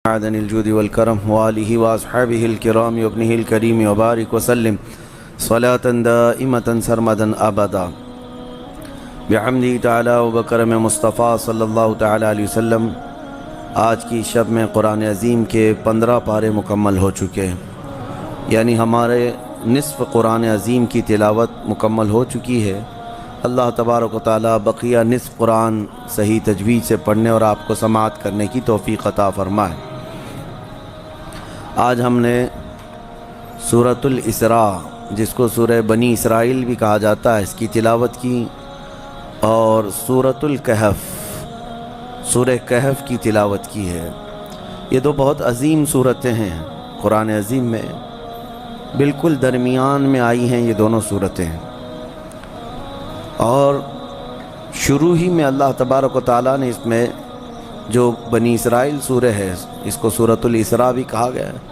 معدن الجود والكرم وآله وأصحابه الكرام وابنه الكريم وبارك وسلم صلاة دائمة سرمدا أبدا بحمده تعالی وبکرم مصطفیٰ صلی اللہ تعالی علیہ وسلم۔ آج کی شب میں قرآن عظیم کے 15 پارے مکمل ہو چکے ہیں، یعنی ہمارے نصف قرآن عظیم کی تلاوت مکمل ہو چکی ہے۔ اللہ تبارک و تعالی بقیہ نصف قرآن صحیح تجوید سے پڑھنے اور آپ کو سماعت کرنے کی توفیق عطا فرمائے۔ آج ہم نے سورۃ الاسراء، جس کو سورہ بنی اسرائیل بھی کہا جاتا ہے، اس کی تلاوت کی، اور سورۃ الکہف، سورہ کہف کی تلاوت کی ہے۔ یہ دو بہت عظیم صورتیں ہیں قرآن عظیم میں، بالکل درمیان میں آئی ہیں یہ دونوں صورتیں، اور شروع ہی میں اللہ تبارک و تعالیٰ نے اس میں جو بنی اسرائیل سورہ ہے، اس کو سورۃ الاسراء بھی کہا گیا ہے،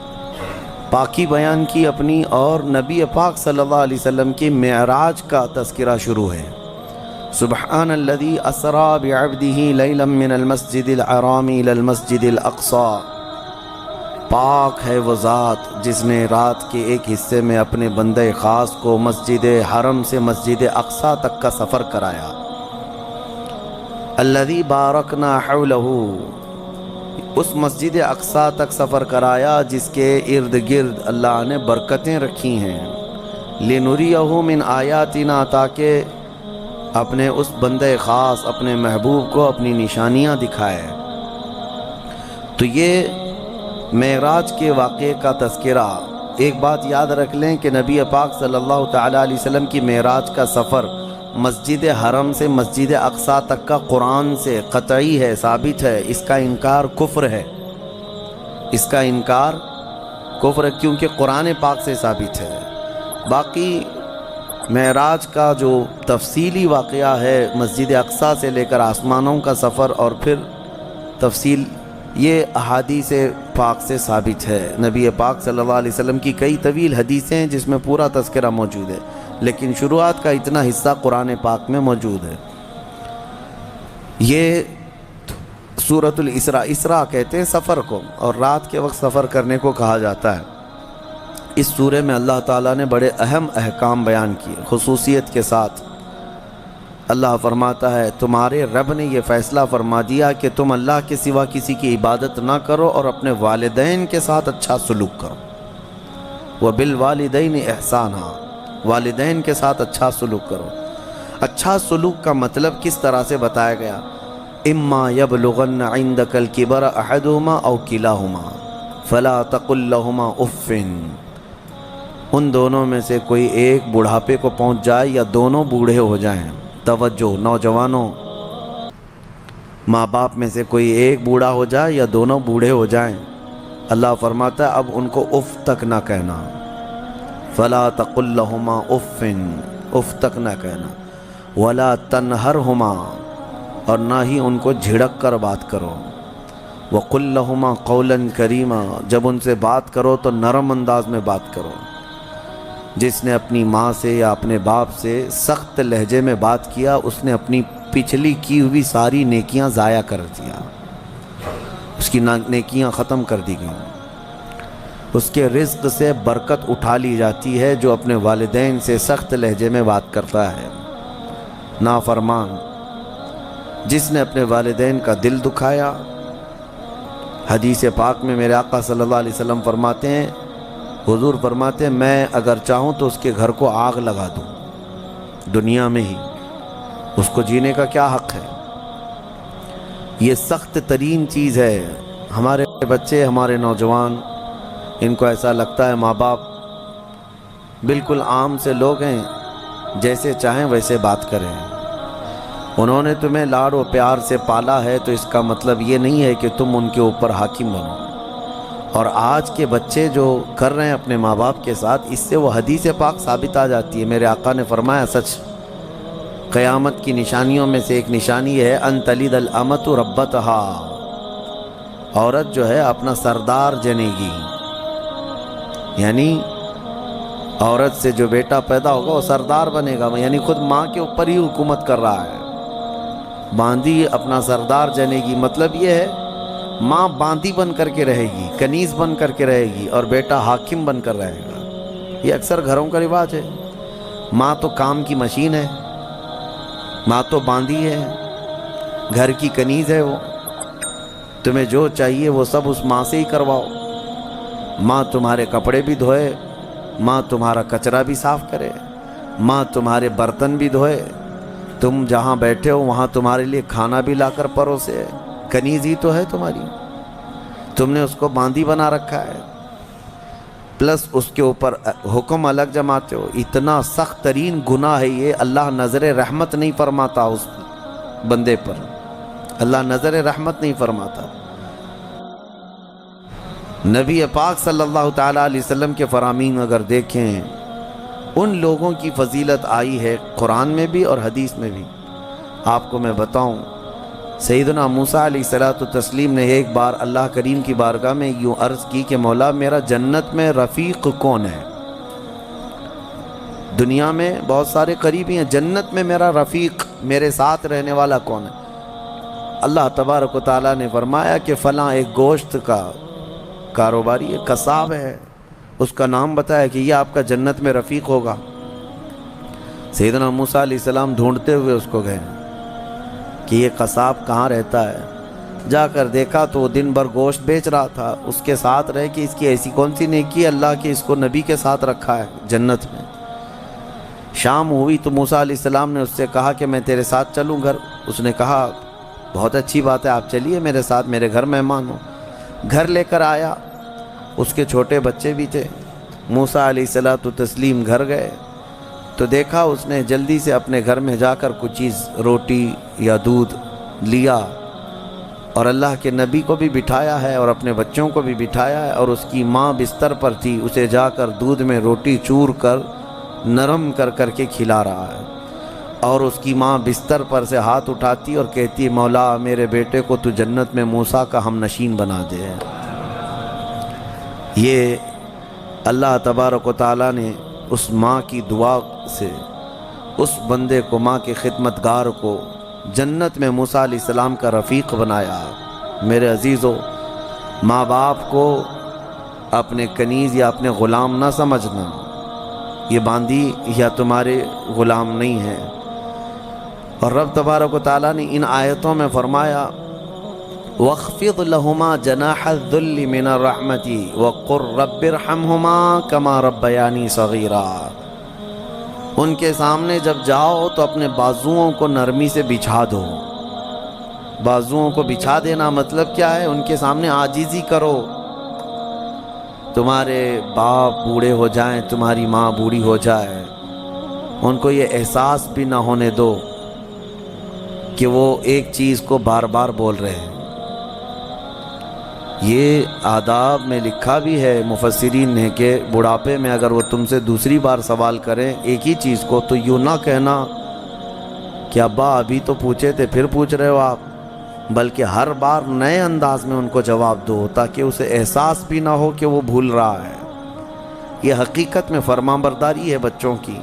پاکی بیان کی اپنی، اور نبی پاک صلی اللہ علیہ وسلم کی معراج کا تذکرہ شروع ہے۔ سبحان الذی اسریٰ بعبدہ لیلا من المسجد الحرام الی المسجد الاقصی، پاک ہے وہ ذات جس نے رات کے ایک حصے میں اپنے بندہ خاص کو مسجد حرم سے مسجد اقصی تک کا سفر کرایا۔ الذی بارکنا حولہ، اس مسجد اقصی تک سفر کرایا جس کے ارد گرد اللہ نے برکتیں رکھی ہیں۔ لنریہ من آیاتنا، تاکہ اپنے اس بندہ خاص، اپنے محبوب کو اپنی نشانیاں دکھائے۔ تو یہ معراج کے واقعے کا تذکرہ۔ ایک بات یاد رکھ لیں کہ نبی پاک صلی اللہ تعالیٰ علیہ وسلم کی معراج کا سفر مسجد حرم سے مسجد اقصی تک کا قرآن سے قطعی ہے، ثابت ہے۔ اس کا انکار کفر ہے، اس کا انکار کفر ہے، کیونکہ قرآن پاک سے ثابت ہے۔ باقی معراج کا جو تفصیلی واقعہ ہے، مسجد اقصی سے لے کر آسمانوں کا سفر اور پھر تفصیل، یہ احادیث پاک سے ثابت ہے۔ نبی پاک صلی اللہ علیہ وسلم کی کئی طویل حدیثیں ہیں جس میں پورا تذکرہ موجود ہے، لیکن شروعات کا اتنا حصہ قرآن پاک میں موجود ہے۔ یہ سورۃ الاسراء، اسراء کہتے ہیں سفر کو، اور رات کے وقت سفر کرنے کو کہا جاتا ہے۔ اس سورے میں اللہ تعالیٰ نے بڑے اہم احکام بیان کیے خصوصیت کے ساتھ۔ اللہ فرماتا ہے تمہارے رب نے یہ فیصلہ فرما دیا کہ تم اللہ کے سوا کسی کی عبادت نہ کرو اور اپنے والدین کے ساتھ اچھا سلوک کرو۔ وَبِالْوَالِدَيْنِ إِحْسَانًا، والدین کے ساتھ اچھا سلوک کرو۔ اچھا سلوک کا مطلب کس طرح سے بتایا گیا؟ اِمَّا يَبْلُغَنَّ عِنْدَكَ الْكِبَرَ أَحَدُهُمَا أَوْ كِلَاهُمَا فَلَا تَقُلْ لَهُمَا أُفٍّ، ان دونوں میں سے کوئی ایک بڑھاپے کو پہنچ جائے یا دونوں بوڑھے ہو جائیں۔ توجہ نوجوانوں، ماں باپ میں سے کوئی ایک بوڑھا ہو جائے یا دونوں بوڑھے ہو جائیں، اللہ فرماتا ہے اب ان کو اف تک نہ کہنا۔ فلا تقل لہما افن، اف تک نہ کہنا۔ ولا تنہرہما، اور نہ ہی ان کو جھڑک کر بات کرو۔ وقل لہما قولا کریما، جب ان سے بات کرو تو نرم انداز میں بات کرو۔ جس نے اپنی ماں سے یا اپنے باپ سے سخت لہجے میں بات کیا، اس نے اپنی پچھلی کی ہوئی ساری نیکیاں ضائع کر دیا، اس کی نیکیاں ختم کر دی گئیں۔ اس کے رزق سے برکت اٹھا لی جاتی ہے جو اپنے والدین سے سخت لہجے میں بات کرتا ہے۔ نافرمان جس نے اپنے والدین کا دل دکھایا، حدیث پاک میں میرے آقا صلی اللہ علیہ وسلم فرماتے ہیں، حضور فرماتے ہیں میں اگر چاہوں تو اس کے گھر کو آگ لگا دوں دنیا میں ہی، اس کو جینے کا کیا حق ہے؟ یہ سخت ترین چیز ہے۔ ہمارے بچے، ہمارے نوجوان، ان کو ایسا لگتا ہے ماں باپ بالکل عام سے لوگ ہیں، جیسے چاہیں ویسے بات کریں۔ انہوں نے تمہیں لاڑ و پیار سے پالا ہے تو اس کا مطلب یہ نہیں ہے کہ تم ان کے اوپر حاکم بنو۔ اور آج کے بچے جو کر رہے ہیں اپنے ماں باپ کے ساتھ، اس سے وہ حدیث پاک ثابت آ جاتی ہے۔ میرے آقا نے فرمایا سچ، قیامت کی نشانیوں میں سے ایک نشانی ہے ان تلد الامۃ ربتہا، عورت جو ہے اپنا سردار جنے گی، یعنی عورت سے جو بیٹا پیدا ہوگا وہ سردار بنے گا، یعنی خود ماں کے اوپر ہی حکومت کر رہا ہے۔ باندھی اپنا سردار جنے گی، مطلب یہ ہے ماں باندی بن کر کے رہے گی، کنیز بن کر کے رہے گی، اور بیٹا حاکم بن کر رہے گا۔ یہ اکثر گھروں کا رواج ہے۔ ماں تو کام کی مشین ہے، ماں تو باندی ہے، گھر کی کنیز ہے، وہ تمہیں جو چاہیے وہ سب اس ماں سے ہی کرواؤ۔ ماں تمہارے کپڑے بھی دھوئے، ماں تمہارا کچرا بھی صاف کرے، ماں تمہارے برتن بھی دھوئے، تم جہاں بیٹھے ہو وہاں تمہارے لیے کھانا بھی لا کر پروسے۔ کنیز ہی تو ہے تمہاری، تم نے اس کو باندی بنا رکھا ہے، پلس اس کے اوپر حکم الگ جماتے ہو۔ اتنا سخت ترین گناہ ہے یہ، اللہ نظر رحمت نہیں فرماتا اس بندے پر، اللہ نظر رحمت نہیں فرماتا۔ نبی پاک صلی اللہ تعالیٰ علیہ وسلم کے فرامین اگر دیکھیں، ان لوگوں کی فضیلت آئی ہے قرآن میں بھی اور حدیث میں بھی۔ آپ کو میں بتاؤں، سیدنا موسیٰ علیہ السلام نے ایک بار اللہ کریم کی بارگاہ میں یوں عرض کی کہ مولا میرا جنت میں رفیق کون ہے؟ دنیا میں بہت سارے قریبی ہیں، جنت میں میرا رفیق، میرے ساتھ رہنے والا کون ہے؟ اللہ تبارک و تعالیٰ نے فرمایا کہ فلاں ایک گوشت کا کاروباری ہے، قصاب ہے، اس کا نام بتایا کہ یہ آپ کا جنت میں رفیق ہوگا۔ سیدنا موسیٰ علیہ السلام ڈھونڈتے ہوئے اس کو گئے کہ یہ قصاب کہاں رہتا ہے۔ جا کر دیکھا تو وہ دن بھر گوشت بیچ رہا تھا، اس کے ساتھ رہ کہ اس کی ایسی کون سی نیکی ہے اللہ کہ اس کو نبی کے ساتھ رکھا ہے جنت میں۔ شام ہوئی تو موسیٰ علیہ السلام نے اس سے کہا کہ میں تیرے ساتھ چلوں گھر۔ اس نے کہا بہت اچھی بات ہے، آپ چلیے میرے ساتھ، میرے گھر مہمان ہو۔ گھر لے کر آیا، اس کے چھوٹے بچے بھی تھے۔ موسیٰ علیہ السلام گھر گئے تو دیکھا اس نے جلدی سے اپنے گھر میں جا کر کچھ چیز روٹی یا دودھ لیا، اور اللہ کے نبی کو بھی بٹھایا ہے اور اپنے بچوں کو بھی بٹھایا ہے، اور اس کی ماں بستر پر تھی، اسے جا کر دودھ میں روٹی چور کر نرم کر کر کے کھلا رہا ہے، اور اس کی ماں بستر پر سے ہاتھ اٹھاتی اور کہتی مولا میرے بیٹے کو تو جنت میں موسیٰ کا ہم نشین بنا دے۔ یہ اللہ تبارک و تعالیٰ نے اس ماں کی دعا سے اس بندے کو، ماں کے خدمتگار کو جنت میں موسیٰ علیہ السلام کا رفیق بنایا۔ میرے عزیزو، ماں باپ کو اپنے کنیز یا اپنے غلام نہ سمجھنا، یہ باندی یا تمہارے غلام نہیں ہے۔ اور رب تبارک و تعالیٰ نے ان آیتوں میں فرمایا وَاخْفِضْ لَهُمَا جَنَاحَ الذُّلِّ مِنَ الرَّحْمَةِ وَقُلْ رَبِّ ارْحَمْهُمَا كَمَا رَبَّيَانِي صَغِيرًا۔ ان کے سامنے جب جاؤ تو اپنے بازوؤں کو نرمی سے بچھا دو۔ بازوؤں کو بچھا دینا مطلب کیا ہے؟ ان کے سامنے عاجزی کرو۔ تمہارے باپ بوڑھے ہو جائیں، تمہاری ماں بوڑھی ہو جائے، ان کو یہ احساس بھی نہ ہونے دو کہ وہ ایک چیز کو بار بار بول رہے ہیں۔ یہ آداب میں لکھا بھی ہے مفسرین نے کہ بڑھاپے میں اگر وہ تم سے دوسری بار سوال کریں ایک ہی چیز کو تو یوں نہ کہنا کہ ابا ابھی تو پوچھے تھے پھر پوچھ رہے ہو آپ، بلکہ ہر بار نئے انداز میں ان کو جواب دو تاکہ اسے احساس بھی نہ ہو کہ وہ بھول رہا ہے۔ یہ حقیقت میں فرمانبرداری ہے بچوں کی،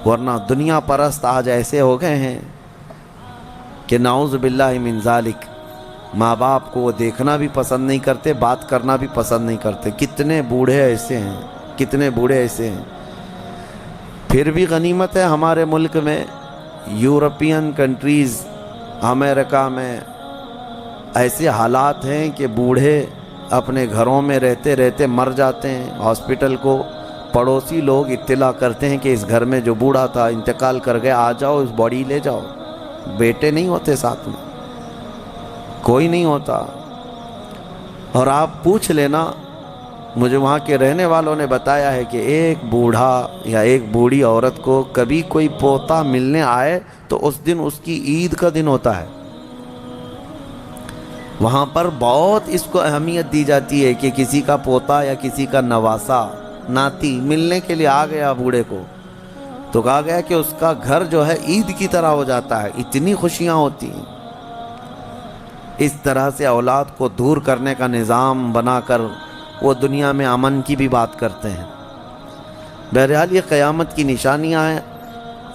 ورنہ دنیا پرست آج ایسے ہو گئے ہیں کہ نعوذ باللہ من ذالک، ماں باپ کو وہ دیکھنا بھی پسند نہیں کرتے، بات کرنا بھی پسند نہیں کرتے۔ کتنے بوڑھے ایسے ہیں، کتنے بوڑھے ایسے ہیں۔ پھر بھی غنیمت ہے ہمارے ملک میں، یورپین کنٹریز، امریکہ میں ایسے حالات ہیں کہ بوڑھے اپنے گھروں میں رہتے رہتے مر جاتے ہیں۔ ہاسپٹل کو پڑوسی لوگ اطلاع کرتے ہیں کہ اس گھر میں جو بوڑھا تھا انتقال کر گیا، آ جاؤ اس باڈی لے جاؤ۔ بیٹے نہیں ہوتے ساتھ میں، کوئی نہیں ہوتا۔ اور آپ پوچھ لینا، مجھے وہاں کے رہنے والوں نے بتایا ہے کہ ایک بوڑھا یا ایک بوڑھی عورت کو کبھی کوئی پوتا ملنے آئے تو اس دن اس کی عید کا دن ہوتا ہے۔ وہاں پر بہت اس کو اہمیت دی جاتی ہے کہ کسی کا پوتا یا کسی کا نواسا، ناتی ملنے کے لیے آ گیا بوڑھے کو، تو کہا گیا کہ اس کا گھر جو ہے عید کی طرح ہو جاتا ہے، اتنی خوشیاں ہوتی ہیں۔ اس طرح سے اولاد کو دور کرنے کا نظام بنا کر وہ دنیا میں امن کی بھی بات کرتے ہیں۔ بہرحال یہ قیامت کی نشانیاں ہیں۔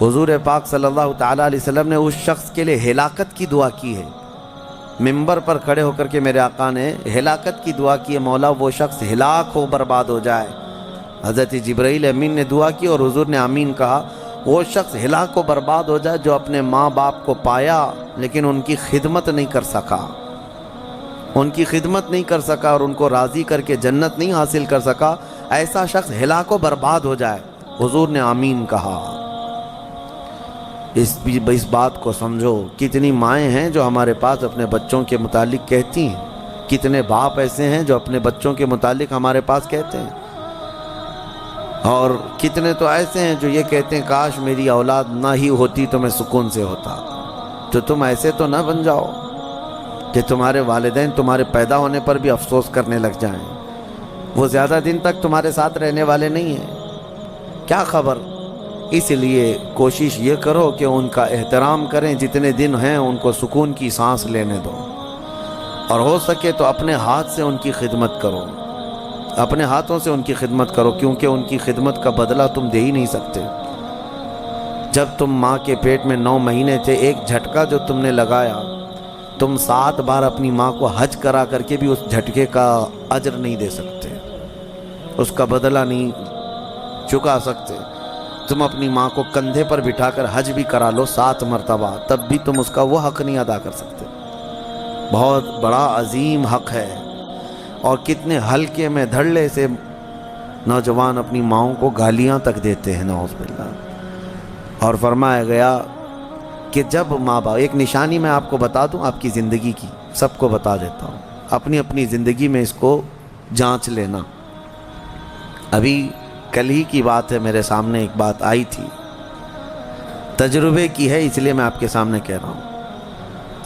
حضور پاک صلی اللہ تعالیٰ علیہ وسلم نے اس شخص کے لیے ہلاکت کی دعا کی ہے منبر پر کھڑے ہو کر کے میرے آقا نے ہلاکت کی دعا کی، مولا وہ شخص ہلاک ہو، برباد ہو جائے۔ حضرت جبرائیل امین نے دعا کی اور حضور نے آمین کہا، وہ شخص ہلاک و برباد ہو جائے جو اپنے ماں باپ کو پایا لیکن ان کی خدمت نہیں کر سکا، ان کی خدمت نہیں کر سکا اور ان کو راضی کر کے جنت نہیں حاصل کر سکا، ایسا شخص ہلاک و برباد ہو جائے۔ حضور نے آمین کہا۔ اس بات کو سمجھو، کتنی مائیں ہیں جو ہمارے پاس اپنے بچوں کے متعلق کہتی ہیں، کتنے باپ ایسے ہیں جو اپنے بچوں کے متعلق ہمارے پاس کہتے ہیں، اور کتنے تو ایسے ہیں جو یہ کہتے ہیں کاش میری اولاد نہ ہی ہوتی تو میں سکون سے ہوتا۔ تو تم ایسے تو نہ بن جاؤ کہ تمہارے والدین تمہارے پیدا ہونے پر بھی افسوس کرنے لگ جائیں، وہ زیادہ دن تک تمہارے ساتھ رہنے والے نہیں ہیں، کیا خبر۔ اس لیے کوشش یہ کرو کہ ان کا احترام کریں، جتنے دن ہیں ان کو سکون کی سانس لینے دو، اور ہو سکے تو اپنے ہاتھ سے ان کی خدمت کرو، اپنے ہاتھوں سے ان کی خدمت کرو، کیونکہ ان کی خدمت کا بدلہ تم دے ہی نہیں سکتے۔ جب تم ماں کے پیٹ میں 9 مہینے تھے، ایک جھٹکا جو تم نے لگایا، تم 7 بار اپنی ماں کو حج کرا کر کے بھی اس جھٹکے کا اجر نہیں دے سکتے، اس کا بدلہ نہیں چکا سکتے۔ تم اپنی ماں کو کندھے پر بٹھا کر حج بھی کرا لو 7 مرتبہ، تب بھی تم اس کا وہ حق نہیں ادا کر سکتے۔ بہت بڑا عظیم حق ہے، اور کتنے ہلکے میں دھڑلے سے نوجوان اپنی ماؤں کو گالیاں تک دیتے ہیں، نعوذ باللہ۔ اور فرمایا گیا کہ جب ماں باپ، ایک نشانی میں آپ کو بتا دوں آپ کی زندگی کی، سب کو بتا دیتا ہوں، اپنی اپنی زندگی میں اس کو جانچ لینا۔ ابھی کل ہی کی بات ہے، میرے سامنے ایک بات آئی تھی، تجربے کی ہے، اس لیے میں آپ کے سامنے کہہ رہا ہوں۔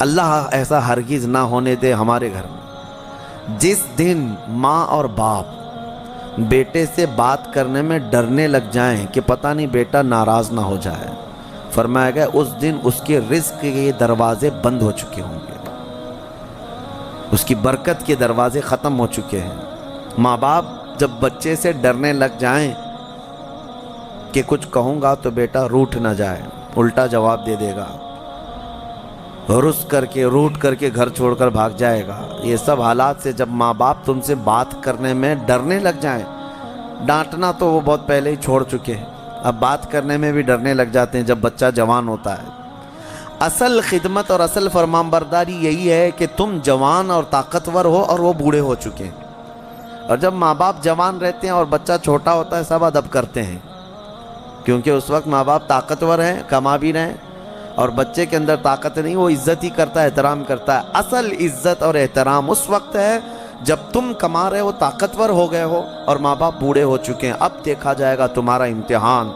اللہ ایسا ہرگز نہ ہونے دے ہمارے گھر میں، جس دن ماں اور باپ بیٹے سے بات کرنے میں ڈرنے لگ جائیں کہ پتہ نہیں بیٹا ناراض نہ ہو جائے، فرمایا گیا اس دن اس کے رزق کے دروازے بند ہو چکے ہوں گے، اس کی برکت کے دروازے ختم ہو چکے ہیں۔ ماں باپ جب بچے سے ڈرنے لگ جائیں کہ کچھ کہوں گا تو بیٹا روٹھ نہ جائے، الٹا جواب دے دے گا، روٹ کر کے گھر چھوڑ کر بھاگ جائے گا، یہ سب حالات سے جب ماں باپ تم سے بات کرنے میں ڈرنے لگ جائیں، ڈانٹنا تو وہ بہت پہلے ہی چھوڑ چکے ہیں، اب بات کرنے میں بھی ڈرنے لگ جاتے ہیں جب بچہ جوان ہوتا ہے۔ اصل خدمت اور اصل فرمانبرداری یہی ہے کہ تم جوان اور طاقتور ہو اور وہ بوڑھے ہو چکے ہیں، اور جب ماں باپ جوان رہتے ہیں اور بچہ چھوٹا ہوتا ہے سب ادب کرتے ہیں، کیونکہ اس وقت ماں باپ طاقتور ہیں، کما بھی رہے ہیں، اور بچے کے اندر طاقت نہیں، وہ عزت ہی کرتا ہے، احترام کرتا ہے۔ اصل عزت اور احترام اس وقت ہے جب تم کما رہے ہو، طاقتور ہو گئے ہو، اور ماں باپ بوڑھے ہو چکے ہیں۔ اب دیکھا جائے گا تمہارا امتحان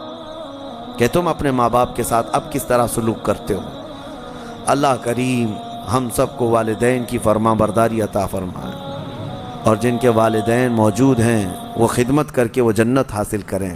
کہ تم اپنے ماں باپ کے ساتھ اب کس طرح سلوک کرتے ہو۔ اللہ کریم ہم سب کو والدین کی فرما برداری عطا فرمائے، اور جن کے والدین موجود ہیں وہ خدمت کر کے وہ جنت حاصل کریں۔